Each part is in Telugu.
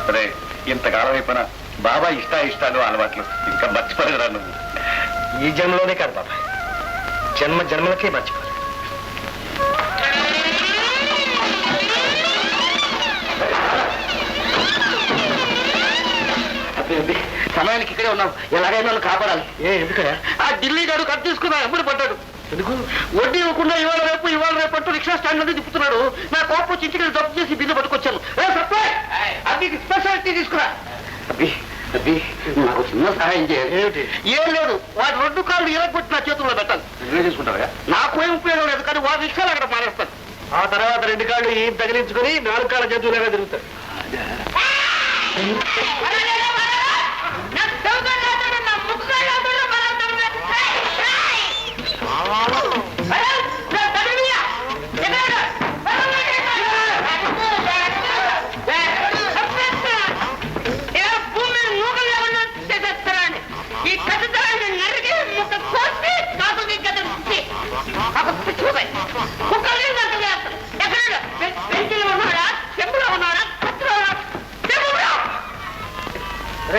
అరే ఇంతకాలం అయిపోయినా బాబా ఇష్టాలు అలవాట్లు ఇంకా మర్చిపోలేదురా నువ్వు. ఈ జన్మలోనే కాదు బాబాయ్, జన్మ జన్మలకే మర్చిపో. సమయానికి ఇక్కడే ఉన్నావు, ఎలాగైనా నన్ను కాపాడాలి. ఎందుకయ్యా? ఆ ఢిల్లీ గారు కట్ తీసుకున్నా ఎప్పుడు పడ్డాడు. ఎందుకు? వడ్డీ ఇవ్వకుండా ఇవాళ రేపు అంటూ రిక్షా స్టాండ్ నుండి తిప్పుతున్నాడు. నా కోపం చింటికి జప్తు చేసి బిల్లు పట్టుకొచ్చాను. అది స్పెషాలిటీ తీసుకురా. అబ్బి అబ్బి నాకు చిన్న సహాయం చేయాలి. ఏమిటి? ఏం లేదు, వాటి 2 కాళ్ళు ఇరగొట్టి నా చేతుల్లో పెట్టాలి. తీసుకుంటావా? నాకు ఏం ఉపయోగం లేదు, కానీ వాటి రిక్షాలు అక్కడ మారేస్తాను. ఆ తర్వాత 2 కాళ్ళు ఈ తగిలించుకుని 4 కాళ్ళ జంతువులాగా తిరుగుతాడు.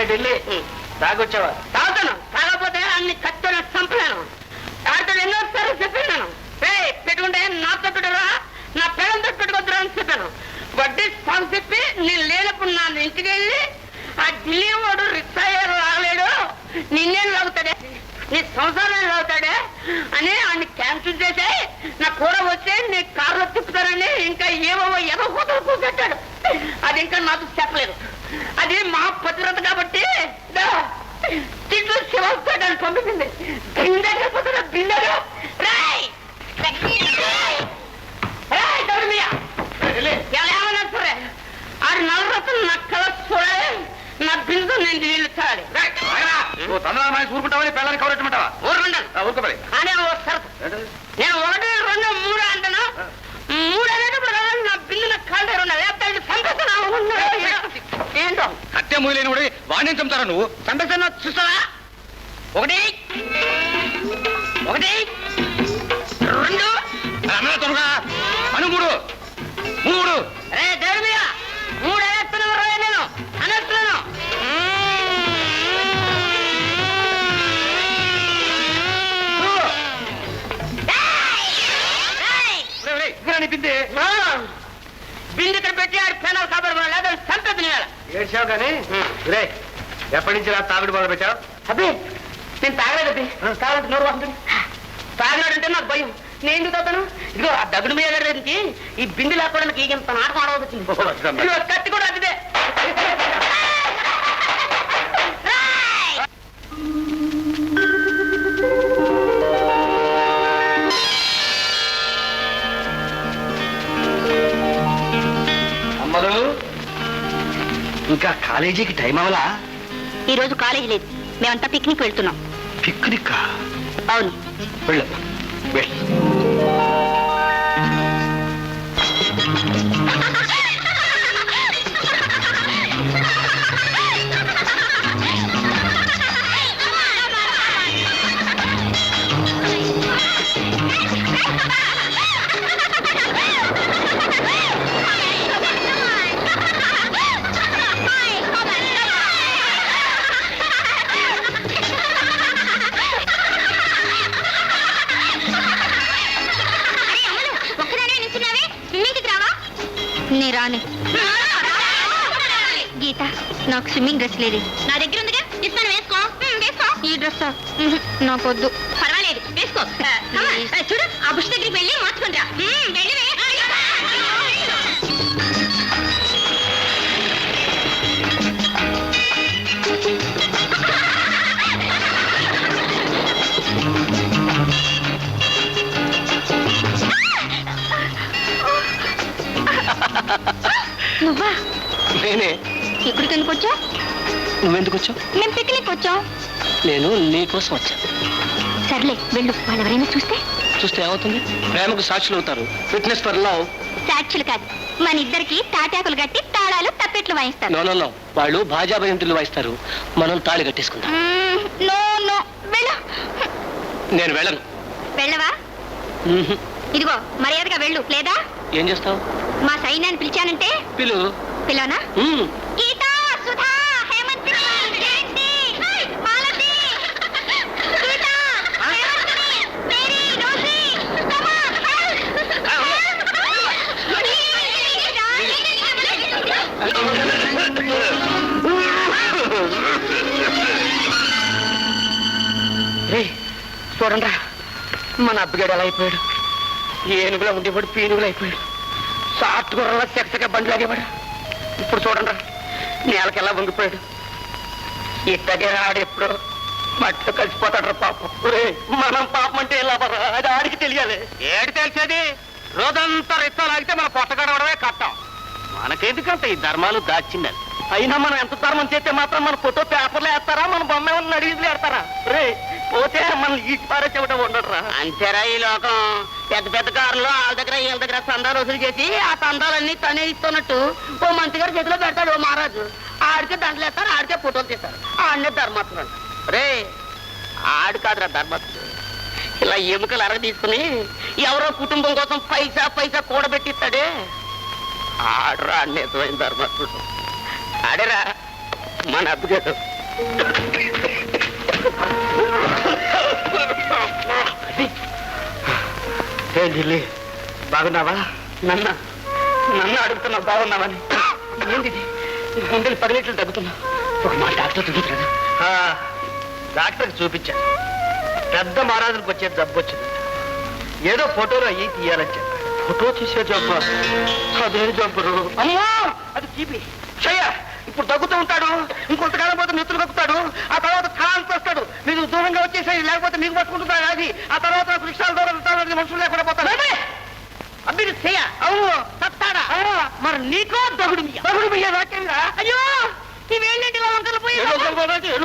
ఢిల్లీ తాగొచ్చావా? తాగుతాను, తాగకపోతే అన్ని కట్టను చంపలేను. తాగుతా ఎన్నోసార్లు చెప్పాను, పెట్టుకుంటే నాతో పెట్టురా, నా పిల్లలతో పెట్టుకొద్దురా అని చెప్పాను. వడ్డీ సాగు చెప్పి నేను లేనప్పుడు నా ఇంటికి వెళ్ళి ఆ ఢిల్లీ వాడు రిక్షా రాగలేడు, నిన్నేం లాగుతాడే, నీ సంసారం లాగుతాడే అని అన్ని క్యాన్సిల్ చేసి నా కూర వచ్చి నీ కారులో తిప్పుతారని ఇంకా ఏవో ఏదో కూతురు కూర్చొచ్చాడు. అది ఇంకా నాకు చెప్పలేదు. అది మా పతివ్రత కాబట్టి తిట్లు శివస్తాడని పంపించింది. బిందెపోతున్నా బిందెలు ఏమన్నా సరే ఆరు 4 రూపాయలు నా కళ చూడాలి, నా బిందు నేను నీళ్ళు తాగాలి. ఊరుకుంటావని పిల్లల్ని కవరెట్టమంటావా? ఊరుకుంటాను ఊరుకోవాలి. అనే సరతు. నేను 1, 2, 3 అంటాను. 3 అనేటప్పుడు నా బిల్లు నా కాళ్ళ ఏంటో కట్టె మూయలేని కూడా వాణ్ణి చంపుతారా నువ్వు? చంపేస్తాను చూస్తావా? 1, 1, 2 అన్న త్వరగా అను 3 అరే దేవుడి 3 అనేస్తున్నాను నేను అనేస్తున్నాను. అనిపింది బిందు ఇక్కడ పెట్టి ఆడు పెనాలు కాపాడుకున్నా, లేదా చంపేది నీ వేళ. ఏడ్చావు కానీ రే ఎప్పటి నుంచి రా తాగుడు మొదలు పెట్టావు? అబ్బి నేను తాగలేదబ్బి, కావాలంటే నోరు వస్తుంది. తాగినాడంటే నాకు భయం, నేను ఎందుకు తాగుతాను? ఇదిగో ఆ దగుడు మీద నుంచి ఈ బిందు లేకుండా నాకు ఇంత నాటకం ఆడవచ్చింది. కత్తి కూడా అదిదే. ఇంకా కాలేజీకి టైం అవలా? ఈ రోజు కాలేజీ లేదు, మేమంతా పిక్నిక్ వెళ్తున్నాం. పిక్నిక్? అవును. వెళ్ళమ్మా వెళ్ళు. రాని గీత, నాకు స్విమ్మింగ్ డ్రెస్ లేదు. నా దగ్గర ఉందిగా, ఇస్తాను, వేసుకో. వేసుకో. ఈ డ్రెస్ నాకొద్దు. పర్వాలేదు, వేసుకో. చూడు, ఆ బుష్ దగ్గరికి వెళ్ళి మార్చుకుంటా. నువ్వా? నేనే. ఇక్కడికి ఎందుకు వచ్చావు? నువ్వెందుకు వచ్చావు? మేము పిక్నిక్ వచ్చాం. నేను నీకోసం వచ్చాను. సర్లే వెళ్ళు, వాళ్ళు ఎవరైనా చూస్తే ఏమవుతుంది? ప్రేమకు సాక్షులు అవుతారు. Fitness for love. సాక్షులు కాదు, మన ఇద్దరికి తాటాకులు కట్టి తాళాలు తప్పెట్లు వాయిస్తారు. నో, వాళ్ళు భాజా భయంతులు వాయిస్తారు, మనం తాళి కట్టేసుకుంటాం. నో నో, వెళ్ళు. నేను వెళ్ళను. వెళ్ళవా? ఇదిగో మర్యాదగా వెళ్ళు, లేదా ఏం చేస్తావు? మా సైన్యాన్ని పిలిచానంటే పిలువు. పిలవనా? గీతా చూడండి మన అబ్బిగాడు ఎలా అయిపోయాడు. ఏనుగులా ఉండేవాడు పీనుగులు అయిపోయాడు. సాట్ గుర్రంలో సెక్సగా బండి లాగేవాడు. ఇప్పుడు చూడండి నేలకి ఎలా వంగిపోయాడు. ఇట్టగే ఆడెప్పుడు మట్టిలో కలిసిపోతాడు పాపం. మనం పాపం అంటే ఎలా అది ఆడికి తెలియాలి. ఏడు తెలిసేది రోజంతా రెచ్చలాగితే మన పొట్టగడవడమే కట్టం. మనకెందుకంత ఈ ధర్మాలు దాచిందని. అయినా మనం ఎంత ధర్మం చేస్తే మాత్రం మన ఫోటో పేపర్లు వేస్తారా, మన బొమ్మ ఏమన్నా అడిగిలు వేస్తారా? రే పోతే మన ఈటి పారే చెవిట ఉండరా. అంతేరా ఈ లోకం. పెద్ద పెద్ద కారులో వాళ్ళ దగ్గర వీళ్ళ దగ్గర సందాలు వసూలు చేసి ఆ సందాలన్నీ తనే ఇస్తున్నట్టు ఓ మంత్రి గారి చేతిలో పెడతాడు ఓ మహారాజు. ఆడితే దండలు వేస్తారు, ఆడితే ఫోటోలు తీస్తారు. ఆడనే ధర్మత్తులు అంట. రే ఆడు కాదురా ధర్మత్తుడు. ఇలా ఎముకలు అరగ తీసుకుని ఎవరో కుటుంబం కోసం పైసా పైసా కూడబెట్టిస్తాడే ఆడరా నిజమైన ధర్మత్తుడు. ఆడరా మన అబ్బుగాడు. ఢిల్లీ బాగున్నావా? నన్ను అడుగుతున్నావు బాగున్నావని. ఏంటి గుండెలు పగిలిట్లు తగ్గుతున్నా. ఒక మా డాక్టర్ చూపించాడు. డాక్టర్కి చూపించాను. పెద్ద మహారాజులకు వచ్చే జబ్బు వచ్చింది. ఏదో ఫోటోలో అయ్యి తీయాలని చెప్పాడు. ఫోటో తీసే జబ్బు? అదేం జబ్బురు? అమ్మా అది టీపీ. చెయ్య ఇప్పుడు తగ్గుతూ ఉంటాడు. ఇంకొంతకాలం పోతే నెత్తులు కక్కుతాడు. ఆ తర్వాత కాంతి వస్తాడు. మీరు దూరంగా వచ్చేసాయి, లేకపోతే మీకు పట్టుకుంటున్నాడు అది. ఆ తర్వాత వృక్షాల దూరం మనుషులు లేకుండా పోతాడు. అబ్బి చెయ్య. అవును తత్తాడా? మరి నీకో దగుడు బియ్య రాకేంద్రా. అయ్యో ఇవేంటి వంకలు పోయి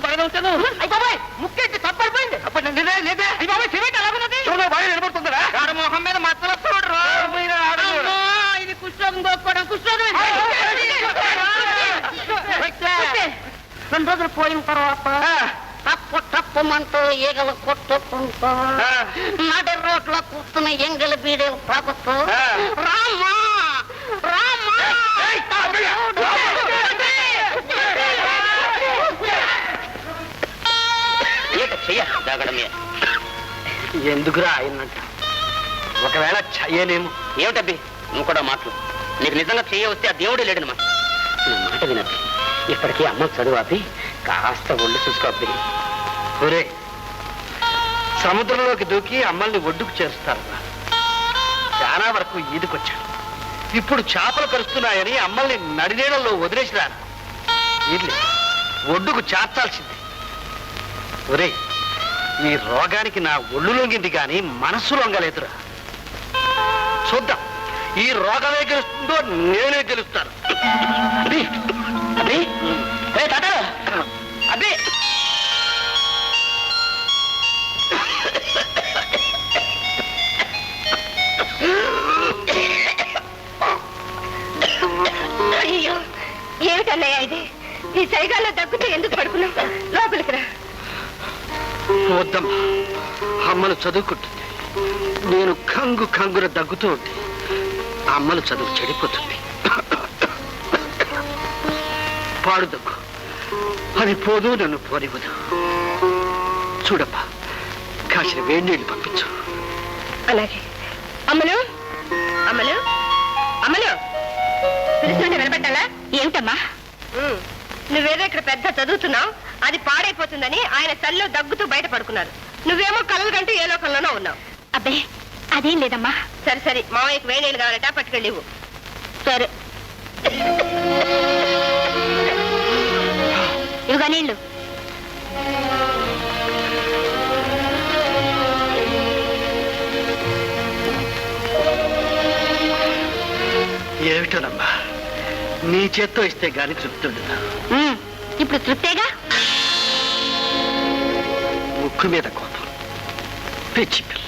బాగా వచ్చాను. అయిపోయి ముక్కెట్టి తప్పడిపోయింది. అప్పుడు లేదా బాబాయ్ సిమెంట్ ఎలా ఉన్నది చూడ బాగా నిలబడుతుందా? మొహం మీద మచ్చలు ఇది కుష్ఠరోగం గోక్కోవడం. కుష్ఠరోగం 2 రోజులు పోయిన తర్వాత తప్పు తప్పమంటూ ఈగలు కొట్టుకుంటూ నడి రోడ్లో కూర్చున్న ఎంగల బీడీలు తాకుతూ రామ్మా రామ్మా ఎందుకురా ఆయనంట? ఒకవేళ చెయ్యలేము. ఏమిటబ్బి నువ్వు కూడా మాటలు? నీకు నిజంగా చెయ్య వస్తే ఆ దేవుడే లేడని మాట. నా మాట వినబ్బి. ఇప్పటికీ అమ్మ చదువు అబ్బి కాస్త ఒళ్ళు చూసుకోబ్బి. ఒరే సముద్రంలోకి దూకి అమ్మల్ని ఒడ్డుకు చేరుస్తారు. చాలా వరకు ఈదుకొచ్చాను. ఇప్పుడు చేపలు కలుస్తున్నాయని అమ్మల్ని నడినీళ్ళలో వదిలేసిరాను. ఇల్లు ఒడ్డుకు చేర్చాల్సింది. ఒరే ఈ రోగానికి నా ఒళ్ళు లొంగింది కానీ మనస్సు లొంగలేదురా. చూద్దాం ఈ రోగమే గెలుస్తుందో నేనే గెలుస్తాను. అబ్బి అబ్బి అబ్బి అయ్యో ఏమిటన్నయ్యా ఇది? ఈ సైగాల్లో దగ్గుతూ ఎందుకు పడుకున్నావు? లోపలికి రా. వద్దమ్మా, అమ్మలు చదువుకుంటుంది. నేను కంగు కంగున దగ్గుతూ ఉంటే అమ్మలు చదువు చెడిపోతుంది. పాడు దగ్గు అది పోదు, నన్ను పోనివ్వదు. చూడమ్మా కాసిన వేడి నీళ్ళు పంపించు. అలాగే. అమ్మలు అమ్మలు అమ్మలు పిలుస్తుంటే వినపట్టాలా? ఏమిటమ్మా? నువ్వేదో ఇక్కడ పెద్ద చదువుతున్నావు, అది పాడైపోతుందని ఆయన చల్లో దగ్గుతూ బయట పడుకున్నారు. నువ్వేమో కలలు కంటూ ఏ లోకంలోనో ఉన్నావు. అబ్బే అదేం లేదమ్మా. సరే సరే మామయ్యకు వేడి నీళ్ళు కావాలట, పట్టుకెళ్ళివు. సరే ఇవిగా నీళ్ళు. ఏమిటోనమ్మా నీ చేత్తో ఇస్తే గాని తృప్తుండదా? ఇప్పుడు తృప్తేగా. ముక్కు మీద కోపం పిచ్చి పిల్ల.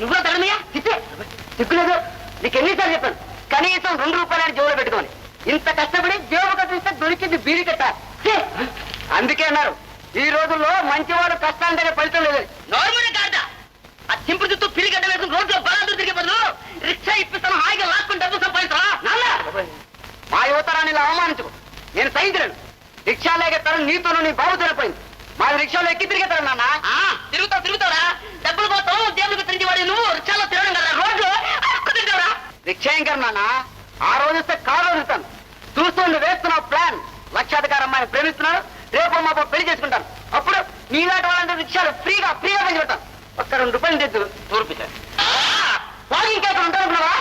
నువ్వు తడమయ్యా సిక్కులేదు. నీకు ఎన్నిసార్లు చెప్పాను కనీసం 2 రూపాయలు జోలు పెట్టుకోని. ఇంత కష్టపడి జోబు కట్టిస్తే దొరికింది బీడి కట్ట. అందుకే అన్నారు ఈ రోజుల్లో మంచివాడు కష్టాంతనే ఫలితం లేదు. ఆ చింపుడు చుట్టూ పిలిగడ్డ వేసుకుని రోడ్లో బలాలు తిరిగే బదులు రిక్షా ఇప్పిస్తాను హాయిగా లాక్కుంటే డబ్బు సంపాదించరా నాన్న మా యువతరాన్ని ఇలా అవమానించుకో నేను సహించలేను రిక్షా లేకెత్తారని నీతోనూ నీ బాబు తిరిగిపోయింది మాది రిక్షాలో ఎక్కి తిరిగేతారు నాన్న తిరుగుతావురా డబ్బులు కోసం దేవుడికి తిరిగి వాడి నువ్వు రిక్షాలో తిరగడం కదా రోడ్లో అడుక్కు తింటావురా రిక్షా ఏం కదా నాన్న ఆ రోజు వస్తే కారు వదులుతాను చూస్తుండే వేస్తున్నావు ప్లాన్ లక్షాధికారి అమ్మాయిని ప్రేమిస్తున్నాడు రేపు మా పెళ్లి చేసుకుంటాను అప్పుడు నీలాంటి వాళ్ళంటే రిక్షాలు ఫ్రీగా పెంచి పెడతాను ఒక్క 2 రూపాయలు తెచ్చు చూపిస్తాను వాకింగ్ కేసు ఉంటాను అనుకున్నావా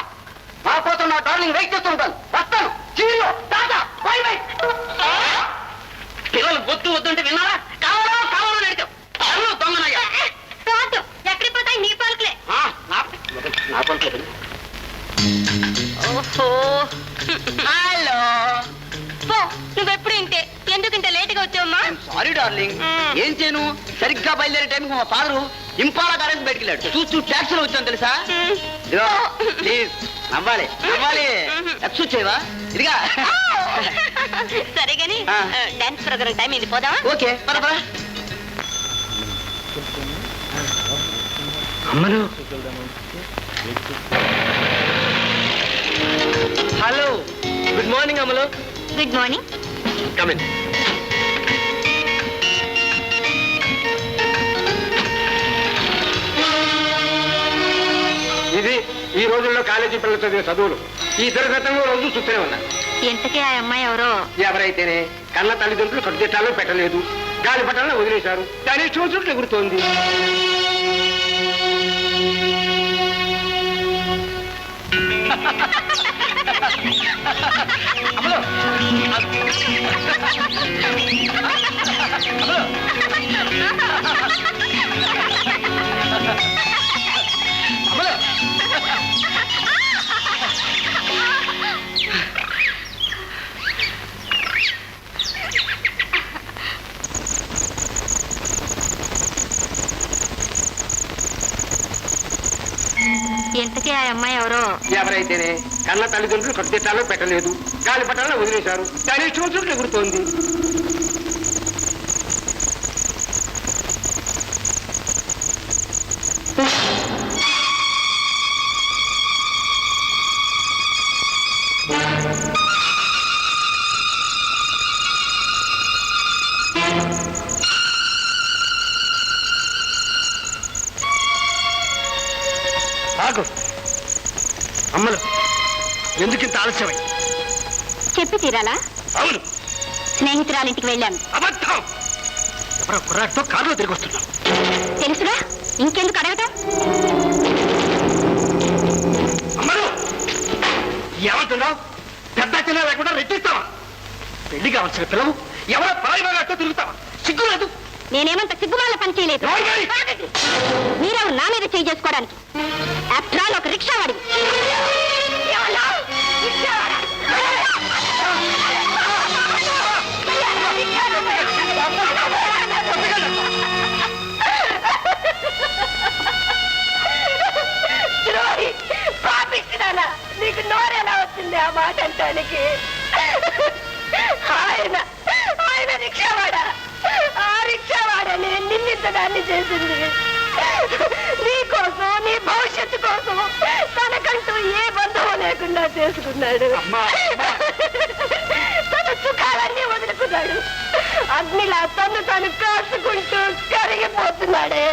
మా కోసం నా డార్లింగ్ వెయిట్ చేస్తూ ఉంటాను వస్తాను చీరు టాటా బై బై పిల్లలు వద్దు వద్దుంటే విన్నారా కావాలో నడిచావు అన్ను దొంగనయ్యా ఎక్కడికి పోతాయి నీ పాలకులే నా పలుకులే హలో నువ్వెప్పుడు ఇంతే ఎందుకు ఇంత లేట్ గా వచ్చావమ్మా సారీ డార్లింగ్ ఏం చేయను సరిగ్గా బయలుదేరే టైంకి మా ఫాదరు ఇంపాల గారేసి బయటికి వెళ్ళాడు చూస్తూ ట్యాక్సీలో వచ్చాను తెలుసా ప్లీజ్ నవ్వాలి ఎక్సొచ్చేవా ఇదిగా సరే గాని డాన్స్ ప్రోగ్రామ్ టైం ఇది పోదామా ఓకే పద అమ్మలు హలో గుడ్ మార్నింగ్ అమలు గుడ్ మార్నింగ్ కమిన్ ఇది ఈ రోజుల్లో కాలేజీ పిల్లలు చదివే చదువులు ఈ దుర్గతంలో రోజు చూస్తూనే ఉన్నా ఎంతకీ ఆ అమ్మాయి ఎవరో ఎవరైతేనే కన్న తల్లిదండ్రులు కట్టుదిట్టాలో పెట్టలేదు గాలి పట్టాలను వదిలేశారు కానీ చూచుట్లు ఎగురుతోంది ఎంతకీ ఆ అమ్మాయి ఎవరో ఎవరైతేనే కన్న తల్లిదండ్రులు కట్టుదిట్టాలో పెట్టలేదు గాలి పట్టాలను వదిలేశారు కానీ చూచుట్లు ఎగురుతోంది ఆగు అమ్మలు ఎందుకింత ఆలస్యమై చెప్పి తీరాలా అవును స్నేహితురాలింటికి వెళ్ళాను అబద్ధం ఎవరో కుర్రాడితో కారులో తిరిగి వస్తున్నాం తెలుసుగా ఇంకెందుకు అడగటం అమ్మలు ఏమంటున్నావు పెద్ద చిన్న లేకుండా రెట్టిస్తావా పెళ్లి కావాల్సిన పిల్లవు ఎవరో పరాయితో తిరుగుతావా సిగ్గు లేదు నేనేమంత సిగ్గుమాల పని చేయలేదు మీరెవరు నా మీద చేయి చేసుకోవడానికి ఆఫ్టర్ ఆల్ ఒక రిక్షా వాడి నీకు నోరెలా వచ్చింది ఆ మాట అంటానికి ఆయన రిక్షావాడా ఆ రిక్షావాడని నిన్నింతదాన్ని చేసింది నీ కోసం నీ భవిష్యత్తు కోసం తనకంటూ ఏ బంధువు లేకుండా చేసుకున్నాడు తన సుఖాలన్నీ వదులుకున్నాడు అగ్నిలా తను కాసుకుంటూ కరిగిపోతున్నాడే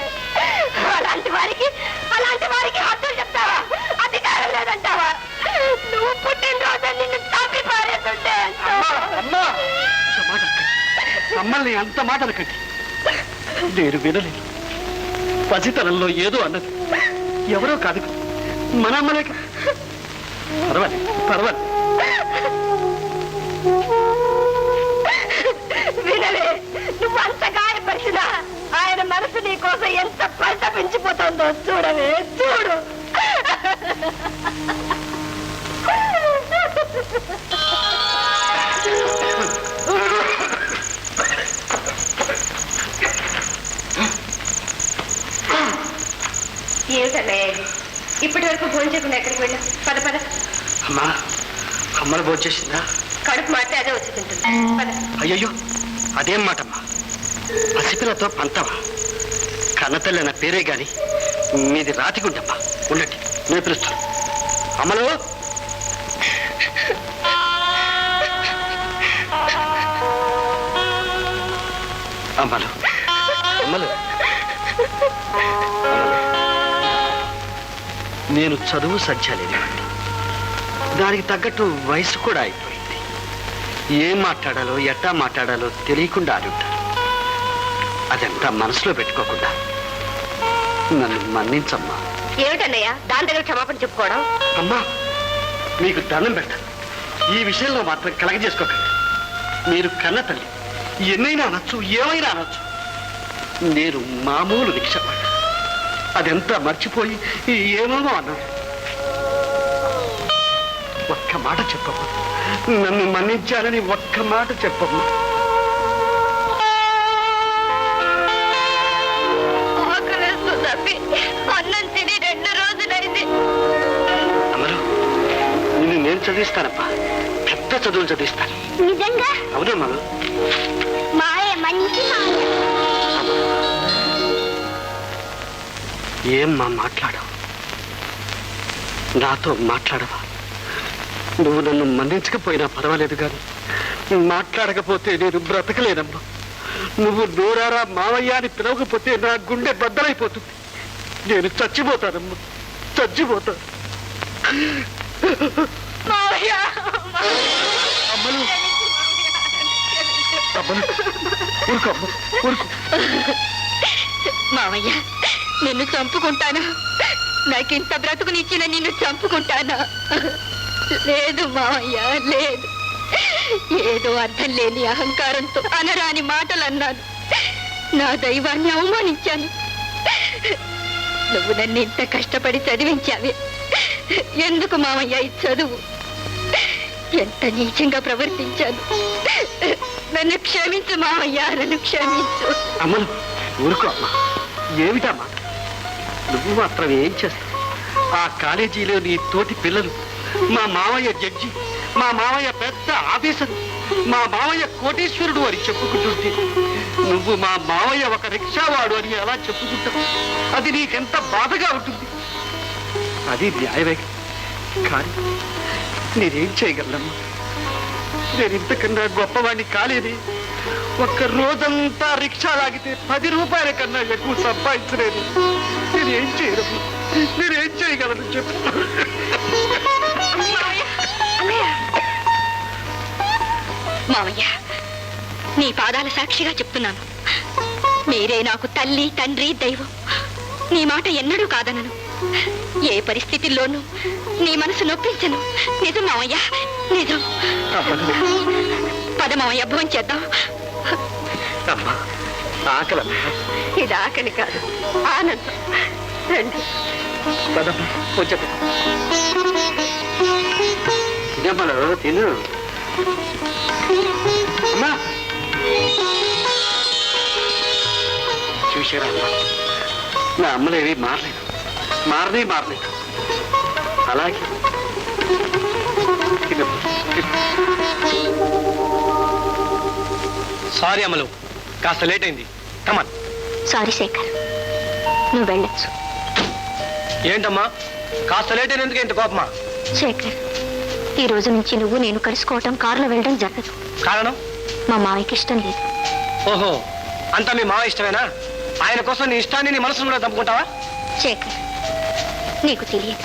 అలాంటి వారికి హద్దులు చెప్తావా అధికారం లేదంటావా నువ్వు పుట్టినరోజు నిన్ను తప్పి పారేస్తుంటే మమ్మల్ని అంత మాట అనకండి నేను వినలేదు పసితనంలో ఏదో అన్నది ఎవరో కాదు మన అమ్మలే పర్వాలేదు వినలే నువ్వు అంత గాయపరిచినా ఆయన మనసు నీ కోసం ఎంత పంట పెంచిపోతుందో చూడవే చూడు ఏమిటన్నయ్య ఇప్పటి వరకు భోజనం చేయకుండా ఎక్కడికి వెళ్ళా పద పద అమ్మా అమ్మలు భోజేసిందా కడుపు మాటే అదే వచ్చి తింటుంది పద అయ్యయ్యో అదేం మాటమ్మా పసిపిల్లతో పంతవా కన్నతల్లి నా పేరే గాని మీది రాతిగుండమ్మా. ఉండండి, నేను పిలుస్తాను. అమలు, అమలు, అమలు, నేను చదువు సజ్జాలేనివ్వండి. దానికి తగ్గట్టు వయసు కూడా అయిపోయింది. ఏం మాట్లాడాలో ఎట్టా మాట్లాడాలో తెలియకుండా ఆడి ఉంటారు. అదంతా మనసులో పెట్టుకోకుండా నన్ను మన్నించమ్మా. ఏమిటన్నయ్యా దాని దగ్గర క్షమాపణ చెప్పుకోవడం? అమ్మా, మీకు దండం పెడతాను. ఈ విషయంలో మాత్రం కలగజేసుకోకండి. మీరు కన్న తల్లి, ఎన్నైనా అనొచ్చు, ఏమైనా అనొచ్చు. నేను మామూలు రిక్షావాడు. అదంతా మర్చిపోయి ఏమేమో అన్నాను. ఒక్క మాట చెప్పమ్మా, నన్ను మన్నించాలని ఒక్క మాట చెప్పమ్మా. అన్నం తిని 2 రోజులైంది. అమలు, నిన్ను నేను చదివిస్తానమ్మా. పెద్ద చదువులు చదివిస్తాను. నిజంగా? అవునమ్మా. మాయ మంచి ఏమ్మా మాట్లాడవు? నాతో మాట్లాడవా? నువ్వు నన్ను మన్నించకపోయినా పర్వాలేదు కానీ మాట్లాడకపోతే నేను బ్రతకలేనమ్మా. నువ్వు నోరారా మావయ్య అని పిలవకపోతే నా గుండె బద్దలైపోతుంది. నేను చచ్చిపోతానమ్మా, చచ్చిపోతాను. అమ్మలు, అమ్మలు, ఊరుకో అమ్మ, ఊరుకో. మావయ్య, నిన్ను చంపుకుంటానా? నాకింత బ్రతుకునిచ్చిన నిన్ను చంపుకుంటానా? లేదు మావయ్య, లేదు. ఏదో అర్థం లేని అహంకారంతో అనరాని మాటలు అన్నాను. నా దైవాన్ని అవమానించాను. నువ్వు నన్ను ఇంత కష్టపడి చదివించావే, ఎందుకు మావయ్య ఈ చదువు? ఎంత నీచంగా ప్రవర్తించాను. నన్ను క్షమించు మావయ్య, నన్ను క్షమించు. అమ్మలు, ఊరుకో అమ్మా. ఏమిటమ్మా నువ్వు మాత్రం ఏం చేస్తావు? ఆ కాలేజీలో నీ తోటి పిల్లలు మా మావయ్య జడ్జి, మా మావయ్య పెద్ద ఆఫీసరు, మా మావయ్య కోటీశ్వరుడు అని చెప్పుకుంటుంటే నువ్వు మా మావయ్య ఒక రిక్షావాడు అని ఎలా చెప్పుకుంటావు? అది నీకెంత బాధగా ఉంటుంది. అది న్యాయమే. కానీ నేనేం చేయగలనమ్మా? నేను ఇంతకన్నా గొప్పవాడిని కాలేది. ఒక్క రోజంతా రిక్షా లాగితే 10 రూపాయల కన్నా ఎక్కువ సంపాదించలేదు. నేనేం చేయగలను? నేనేం చేయగలను చెప్పు. మావయ్య, నీ పాదాల సాక్షిగా చెప్తున్నాను. మీరే నాకు తల్లి, తండ్రి, దైవం. నీ మాట ఎన్నడూ కాదనను. ఏ పరిస్థితుల్లోనూ నీ మనసు నొప్పించను. నిజం మావయ్య, నిజం. పద మావయ్య, భోజనం చేద్దాం. అమ్మా, ఆకలమ్మా. ఇది ఆకలి కాదు, ఆనందం. రండి. పదమ్మా, కొంచెం తినమ్మలు, తిను. అమ్మా, చూసారా అమ్మా, నా అమ్మలేవి మారలేదు, మారలేదు. అలాగే సారీ అమలు, కాస్త లేట్ అయింది. కమాన్. సారీ శేఖర్, నువ్వు వెళ్ళొచ్చు. ఏంటమ్మా కాస్త లేట్ అయినందుకు ఇంత కోపమా? శేఖర్, ఈ రోజు నుంచి నువ్వు నేను కలుసుకోవటం, కారులో వెళ్ళడం జరగదు. కారణం? మా మావయ్యకి ఇష్టం లేదు. ఓహో, అంతా మీ మావ ఇష్టమేనా? ఆయన కోసం నీ ఇష్టాన్ని నీ మనసును కూడా చంపుకుంటావా? శేఖర్, నీకు తెలియదు.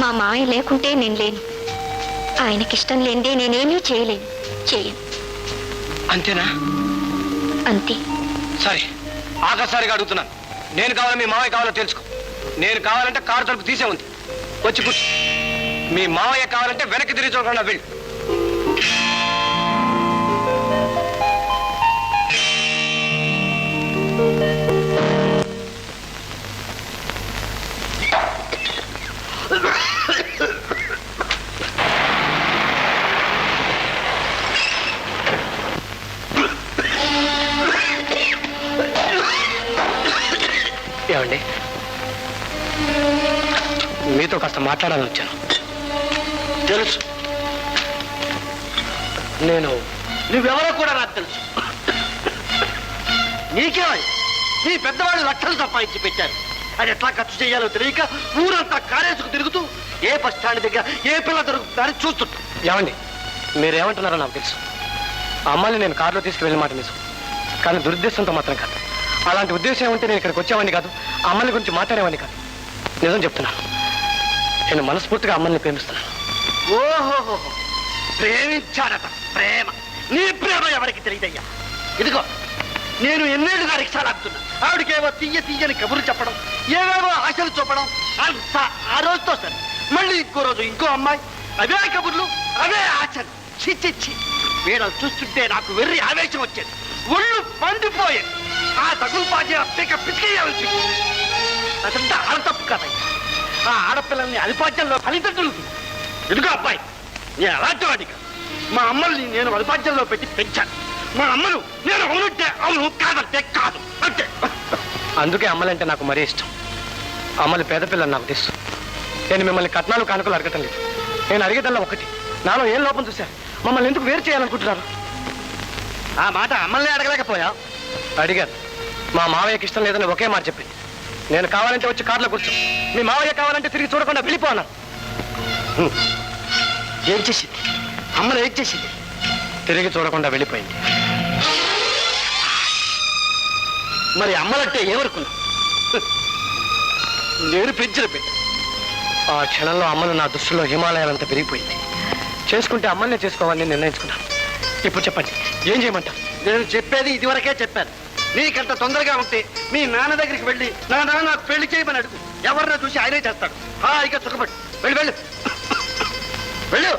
మా మావయ్య లేకుంటే నేను లేను. ఆయనకిష్టం లేనిదే నేనేమీ చేయలేను, చేయను. అంతేనా? అంతే. సరే, ఆఖరిసారిగా అడుగుతున్నాను. నేను కావాలా మీ మావయ్య కావాలో తెలుసుకో. నేను కావాలంటే కారు తలుపు తీసే ఉంది, వచ్చి కూర్చో. మీ మావయ్య కావాలంటే వెనక్కి తిరిగి చూడకుండా వెళ్ళు. ఏమండి, మీతో కాస్త మాట్లాడాలని వచ్చాను. తెలుసు, నువ్వెవరో కూడా నాకు తెలుసు. నీకేమై నీ పెద్దవాళ్ళు లక్షలు సంపాదించి పెట్టారు. అది ఎట్లా ఖర్చు చేయాలో తెలియక ఊరంతా కారేసుకు తిరుగుతూ ఏ బస్ స్టాండ్ దగ్గర ఏ పిల్ల దొరుకుతుందని చూస్తుంటా. ఏమండి మీరేమంటున్నారో నాకు తెలుసు. అమ్మాయిని నేను కారులో తీసుకువెళ్ళిన మాట నిజం, కానీ దురుద్దేశంతో మాత్రం కాదు. అలాంటి ఉద్దేశం ఉంటే నేను ఇక్కడికి వచ్చేవాడిని కాదు, అమ్మాయిని గురించి మాట్లాడేవాడిని కాదు. నిజం చెప్తున్నాను, నేను మనస్ఫూర్తిగా అమ్మాయిని ప్రేమిస్తున్నాను. ఓహో, ప్రేమించాడట. ప్రేమ, నీ ప్రేమ ఎవరికి తెలియదయ్యా. ఇదిగో నేను ఎన్నేళ్ళుగా రిక్షాలు ఆపుతున్నా, ఆవిడకేవో తీయని కబుర్లు చెప్పడం, ఏవేవో ఆశలు చూపడం, అంతా ఆ రోజుతో సరే. మళ్ళీ ఇంకో రోజు ఇంకో అమ్మాయి, అవే కబుర్లు, అవే ఆశలు. చిచ్చి వీళ్ళని చూస్తుంటే నాకు వెర్రి ఆవేశం వచ్చేది, ఒళ్ళు పండిపోయేది. ఆ తగులు పాజే పిసికేయాల్సి. అదంతా ఆడ తప్పు కదయ్యా. ఆ ఆడపిల్లల్ని అలిపాద్యంలో ఫలితంతులు. ఇదిగో అబ్బాయి, నేను అలాంటి వాడిగా మా అమ్మల్ని నేను అలిపాద్యంలో పెట్టి పెంచాను. మా అమ్మను నేను అవునంటే అవును, కాదంటే కాదు, అంతే. అందుకే అమ్మలంటే నాకు మరీ ఇష్టం. అమ్మలు పేద పిల్లని నాకు తెలుసు. నేను మిమ్మల్ని కట్నాలు కానుకలు అడగటం లేదు. నేను అడిగేదల్లా ఒకటి, నాలో ఏం లోపం చూశారు? మమ్మల్ని ఎందుకు వేరు చేయాలనుకుంటున్నారు? ఆ మాట అమ్మల్ని అడగలేకపోయా. అడిగారు. మా మావయ్యకి ఇష్టం లేదని ఒకే మాట చెప్పింది. నేను కావాలంటే వచ్చి కార్లో కూర్చో, మీ మావయ్య కావాలంటే తిరిగి చూడకుండా వెళ్ళిపో అన్నాను. ఏం చేసింది అమ్మలు? ఏం చేసింది? తిరిగి చూడకుండా వెళ్ళిపోయింది. మరి అమ్మలంటే ఏమనుకున్నా? నేను పెంచిన బిడ్డ. ఆ క్షణంలో అమ్మను నా దృష్టిలో హిమాలయాలంతా పెరిగిపోయింది. చేసుకుంటే అమ్మల్ని చేసుకోవాలని నిర్ణయించుకున్నాను. ఇప్పుడు చెప్పండి, ఏం చేయమంటారు? నేను చెప్పేది ఇదివరకే చెప్పాను. నీకంత తొందరగా ఉంటే మీ నాన్న దగ్గరికి వెళ్ళి నా నాన్న పెళ్లి చేయమని అడుగు. ఎవరినో చూసి ఆయనే చేస్తాడు. హాయిగా సుఖపడు. వెళ్ళు వెళ్ళు వెళ్ళు.